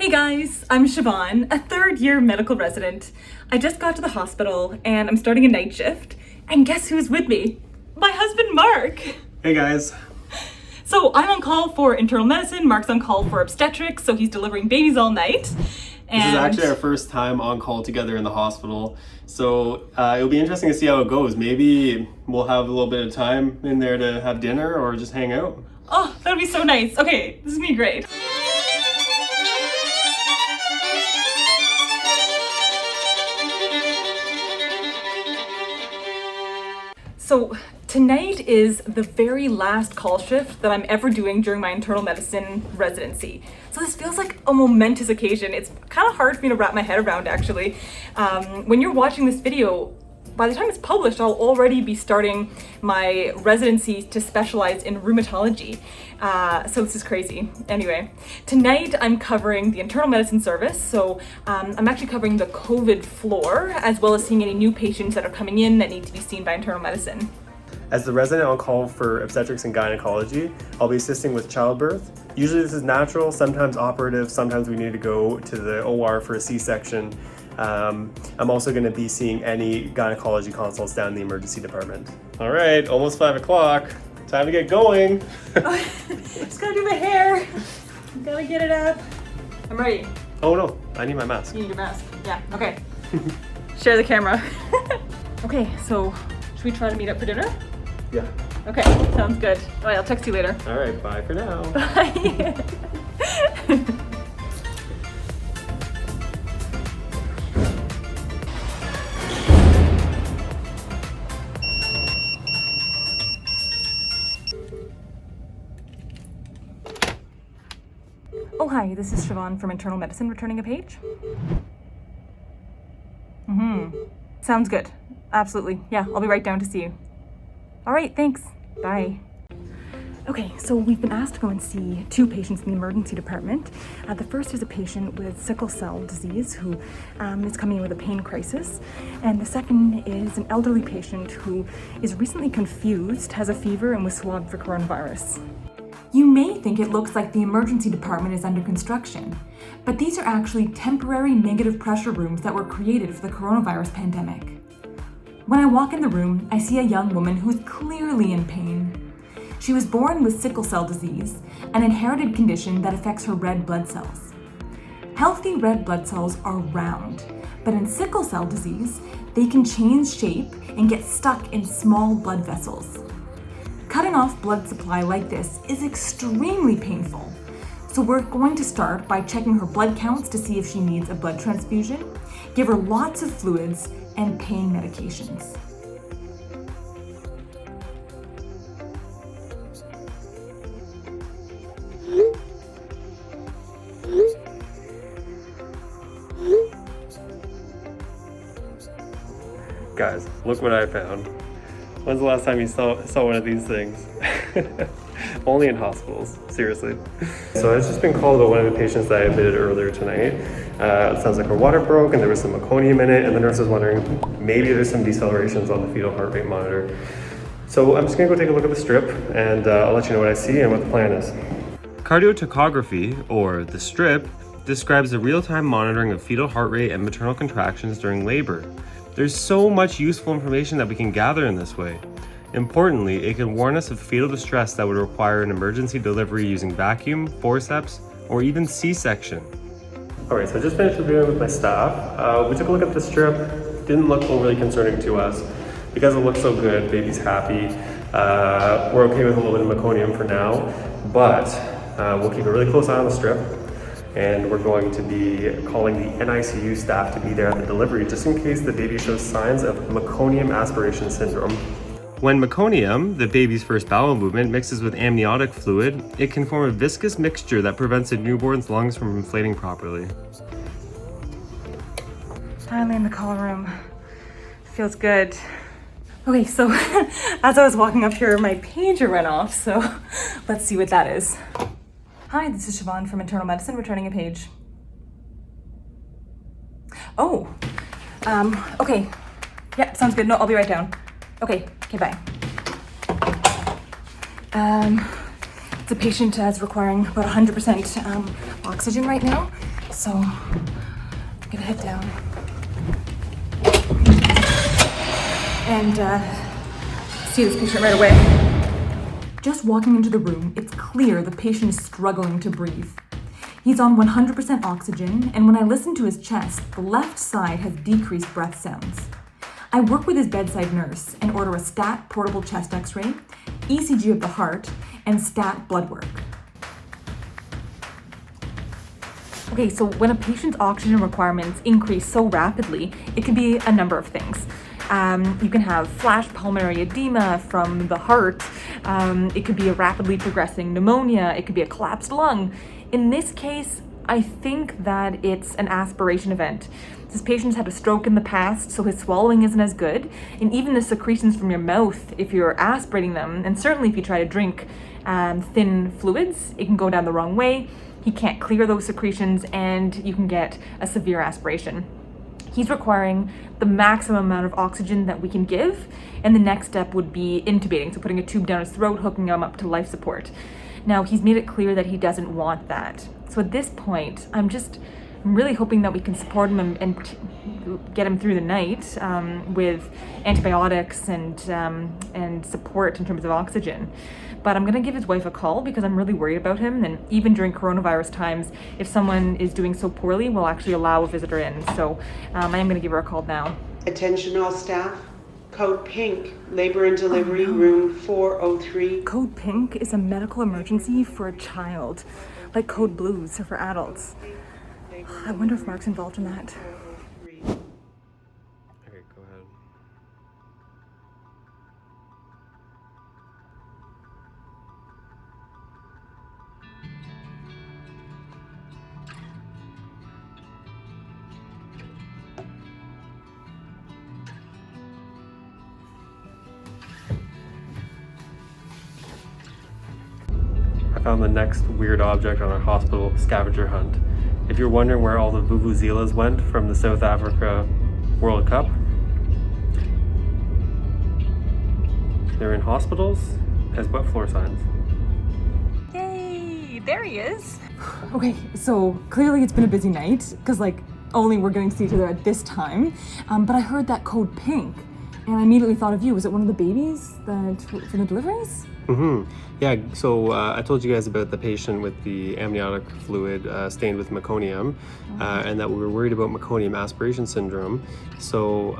Hey guys, I'm Siobhan, a third-year medical resident. I just got to the hospital and I'm starting a night shift. And guess who's with me? My husband, Mark. Hey guys. So I'm on call for internal medicine, Mark's on call for obstetrics, so he's delivering babies all night. This is actually our first time on call together in the hospital. So it'll be interesting to see how it goes. Maybe we'll have a little bit of time in there to have dinner or just hang out. Oh, that would be so nice. Okay, this is gonna be great. So tonight is the very last call shift that I'm ever doing during my internal medicine residency. So this feels like a momentous occasion. It's kind of hard for me to wrap my head around actually. When you're watching this video, by the time it's published, I'll already be starting my residency to specialize in rheumatology. So this is crazy. Anyway, tonight I'm covering the internal medicine service. So I'm actually covering the COVID floor, as well as seeing any new patients that are coming in that need to be seen by internal medicine. As the resident on call for obstetrics and gynaecology, I'll be assisting with childbirth. Usually this is natural, sometimes operative, sometimes we need to go to the OR for a C-section. I'm also going to be seeing any gynecology consults down in the emergency department. All right, almost 5 o'clock. Time to get going. Just gotta do my hair. Gotta get it up. I'm ready. Oh no, I need my mask. You need your mask. Yeah, okay. Share the camera. Okay, so should we try to meet up for dinner? Yeah. Okay, sounds good. All right, I'll text you later. All right, bye for now. Bye. Oh, hi, this is Siobhan from internal medicine returning a page. Sounds good. Absolutely. Yeah, I'll be right down to see you. All right, thanks. Bye. Okay, so we've been asked to go and see 2 patients in the emergency department. The first is a patient with sickle cell disease who is coming in with a pain crisis. And the second is an elderly patient who is recently confused, has a fever, and was swabbed for coronavirus. You may think it looks like the emergency department is under construction, but these are actually temporary negative pressure rooms that were created for the coronavirus pandemic. When I walk in the room, I see a young woman who is clearly in pain. She was born with sickle cell disease, an inherited condition that affects her red blood cells. Healthy red blood cells are round, but in sickle cell disease, they can change shape and get stuck in small blood vessels. Cutting off blood supply like this is extremely painful. So we're going to start by checking her blood counts to see if she needs a blood transfusion, give her lots of fluids, and pain medications. Guys, look what I found. When's the last time you saw one of these things? Only in hospitals, seriously. So I've just been called about one of the patients that I admitted earlier tonight. It sounds like her water broke and there was some meconium in it, and the nurse was wondering maybe there's some decelerations on the fetal heart rate monitor. So I'm just gonna go take a look at the strip and I'll let you know what I see and what the plan is. Cardiotocography, or the strip, describes the real-time monitoring of fetal heart rate and maternal contractions during labor. There's so much useful information that we can gather in this way. Importantly, it can warn us of fetal distress that would require an emergency delivery using vacuum, forceps, or even C-section. Alright, so I just finished reviewing with my staff. We took a look at the strip. Didn't look overly concerning to us. Because it looks so good, baby's happy. We're okay with a little bit of meconium for now, but we'll keep a really close eye on the strip. And we're going to be calling the NICU staff to be there at the delivery just in case the baby shows signs of meconium aspiration syndrome. When meconium, the baby's first bowel movement, mixes with amniotic fluid, it can form a viscous mixture that prevents a newborn's lungs from inflating properly. Finally in the call room. Feels good. Okay, so as I was walking up here, my pager went off, so let's see what that is. Hi, this is Siobhan from internal medicine returning a page. Oh, okay. Yep, sounds good. No, I'll be right down. Okay, bye. It's a patient that's requiring about 100% oxygen right now. So I'm gonna head down and see this patient right away. Just walking into the room, it's clear the patient is struggling to breathe. He's on 100% oxygen, and when I listen to his chest, the left side has decreased breath sounds. I work with his bedside nurse and order a stat portable chest x-ray, ECG of the heart, and stat blood work. Okay, so when a patient's oxygen requirements increase so rapidly, it can be a number of things. You can have flash pulmonary edema from the heart. It could be a rapidly progressing pneumonia. It could be a collapsed lung. In this case, I think that it's an aspiration event. This patient's had a stroke in the past, so his swallowing isn't as good. And even the secretions from your mouth, if you're aspirating them, and certainly if you try to drink thin fluids, it can go down the wrong way. He can't clear those secretions, and you can get a severe aspiration. He's requiring the maximum amount of oxygen that we can give, and the next step would be intubating, so putting a tube down his throat, hooking him up to life support. Now, he's made it clear that he doesn't want that. So at this point, I'm really hoping that we can support him and get him through the night with antibiotics and support in terms of oxygen. But I'm gonna give his wife a call because I'm really worried about him. And even during coronavirus times, if someone is doing so poorly, we'll actually allow a visitor in. So I am gonna give her a call now. Attention all staff. Code pink, labor and delivery, room 403. Code pink is a medical emergency for a child, like code blues are for adults. I wonder if Mark's involved in that. Okay, go ahead. I found the next weird object on our hospital scavenger hunt. If you're wondering where all the vuvuzelas went from the South Africa World Cup, they're in hospitals as wet floor signs. Yay, there he is. Okay, so clearly it's been a busy night because only we're getting to see each other at this time. But I heard that code pink and I immediately thought of you. Was it one of the babies for the deliveries? Mm-hmm. Yeah, so I told you guys about the patient with the amniotic fluid stained with meconium, and that we were worried about meconium aspiration syndrome. So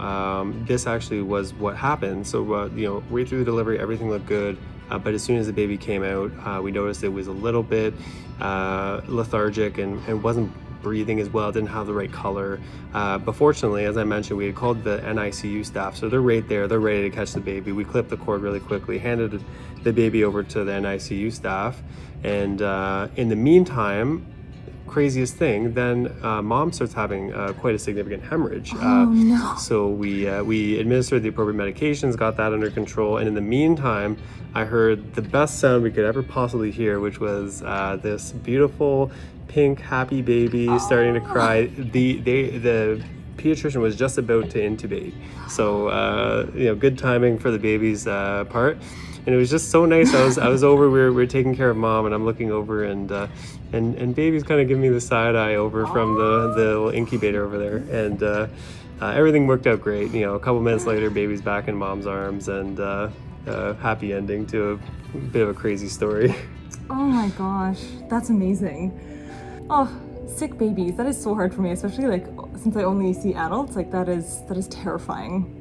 this actually was what happened. So, right through the delivery, everything looked good. But as soon as the baby came out, we noticed it was a little bit lethargic and wasn't breathing as well, didn't have the right color. But fortunately, as I mentioned, we had called the NICU staff, so they're right there, they're ready to catch the baby. We clipped the cord really quickly, handed the baby over to the NICU staff, and in the meantime, craziest thing, then mom starts having quite a significant hemorrhage. Oh no. So we administered the appropriate medications, got that under control, and in the meantime, I heard the best sound we could ever possibly hear, which was this beautiful pink happy baby starting to cry. The pediatrician was just about to intubate, so good timing for the baby's part. And it was just so nice. I was over. We were taking care of mom, and I'm looking over, and baby's kind of giving me the side eye over from the little incubator over there, and everything worked out great. A couple minutes later, baby's back in mom's arms, and happy ending to a bit of a crazy story. Oh my gosh, that's amazing. Oh, sick babies. That is so hard for me, especially since I only see adults. That is terrifying.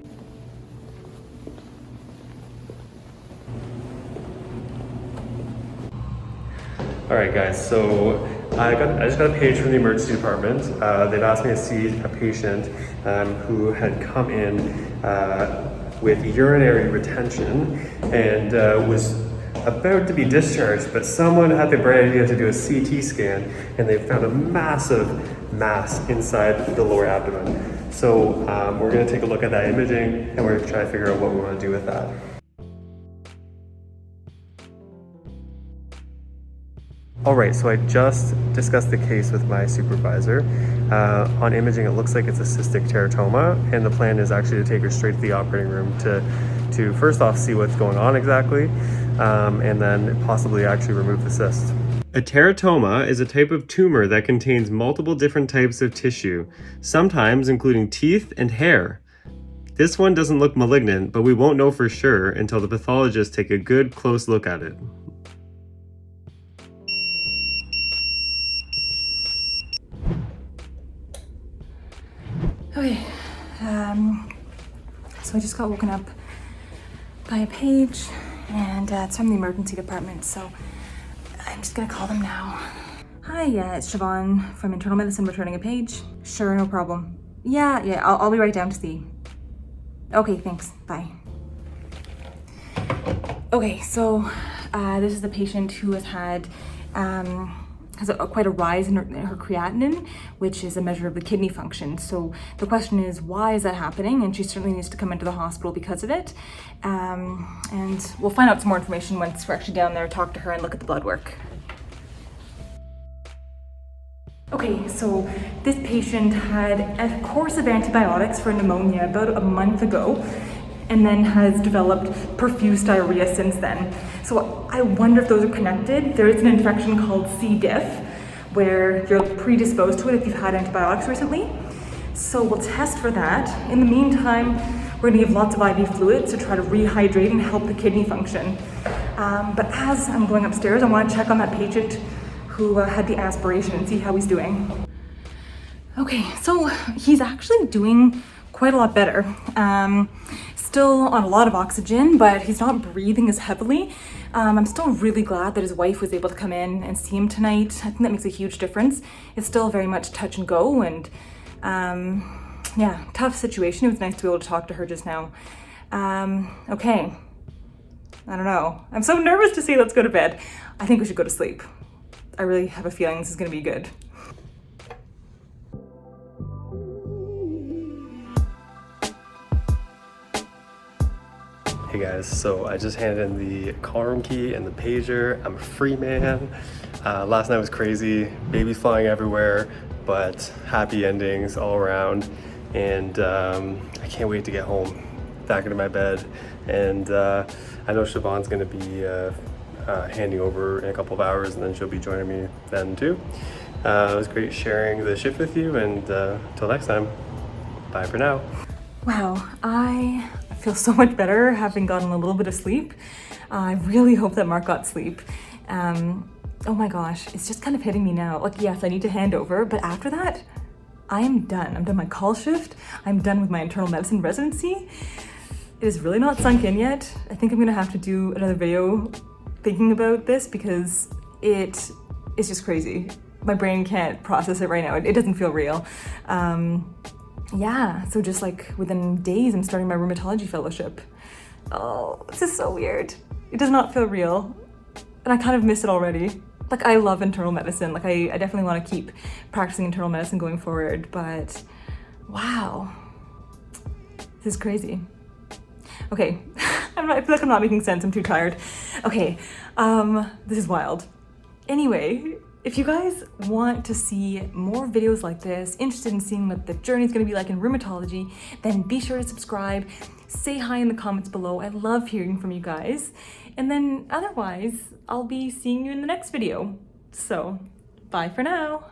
All right, guys, so I just got a page from the emergency department. They've asked me to see a patient who had come in with urinary retention and was about to be discharged, but someone had the bright idea to do a CT scan, and they found a massive mass inside the lower abdomen. So we're gonna take a look at that imaging, and we're gonna try to figure out what we wanna do with that. All right, so I just discussed the case with my supervisor. On imaging, it looks like it's a cystic teratoma, and the plan is actually to take her straight to the operating room to first off see what's going on exactly, and then possibly actually remove the cyst. A teratoma is a type of tumor that contains multiple different types of tissue, sometimes including teeth and hair. This one doesn't look malignant, but we won't know for sure until the pathologists take a good close look at it. Okay, so I just got woken up by a page, and it's from the emergency department, so I'm just gonna call them now. Hi, it's Siobhan from internal medicine returning a page. Sure, no problem. Yeah, I'll be right down to see. Okay, thanks, bye. Okay, so this is the patient who has had quite a rise in her creatinine, which is a measure of the kidney function. So the question is, why is that happening? And she certainly needs to come into the hospital because of it. And we'll find out some more information once we're actually down there, talk to her and look at the blood work. Okay, so this patient had a course of antibiotics for pneumonia about a month ago, and then has developed profuse diarrhea since then. So I wonder if those are connected. There is an infection called C. diff, where you're predisposed to it if you've had antibiotics recently. So we'll test for that. In the meantime, we're gonna give lots of IV fluids to try to rehydrate and help the kidney function. But as I'm going upstairs, I wanna check on that patient who had the aspiration and see how he's doing. Okay, so he's actually doing quite a lot better. Still on a lot of oxygen, but he's not breathing as heavily. I'm still really glad that his wife was able to come in and see him tonight. I think that makes a huge difference. It's still very much touch and go, and yeah, tough situation. It was nice to be able to talk to her just now. Okay, I don't know. I'm so nervous to say let's go to bed. I think we should go to sleep. I really have a feeling this is gonna be good. Hey guys, so I just handed in the call room key and the pager. I'm a free man. Last night was crazy, babies flying everywhere, but happy endings all around. And I can't wait to get home, back into my bed. And I know Siobhan's gonna be handing over in a couple of hours, and then she'll be joining me then too. It was great sharing the shift with you, and till next time, bye for now. Wow, I feel so much better having gotten a little bit of sleep. I really hope that Mark got sleep. Oh my gosh, it's just kind of hitting me now. Like, yes, I need to hand over, but after that, I am done. I'm done my call shift. I'm done with my internal medicine residency. It is really not sunk in yet. I think I'm gonna have to do another video thinking about this because it is just crazy. My brain can't process it right now. It doesn't feel real. Yeah, so just like within days, I'm starting my rheumatology fellowship. Oh, this is so weird. It does not feel real. And I kind of miss it already. Like, I love internal medicine. Like, I definitely want to keep practicing internal medicine going forward, but wow, this is crazy. Okay, I feel like I'm not making sense. I'm too tired. Okay, this is wild. Anyway, if you guys want to see more videos like this, interested in seeing what the journey is going to be like in rheumatology, then be sure to subscribe, say hi in the comments below. I love hearing from you guys. And then otherwise, I'll be seeing you in the next video. So, bye for now.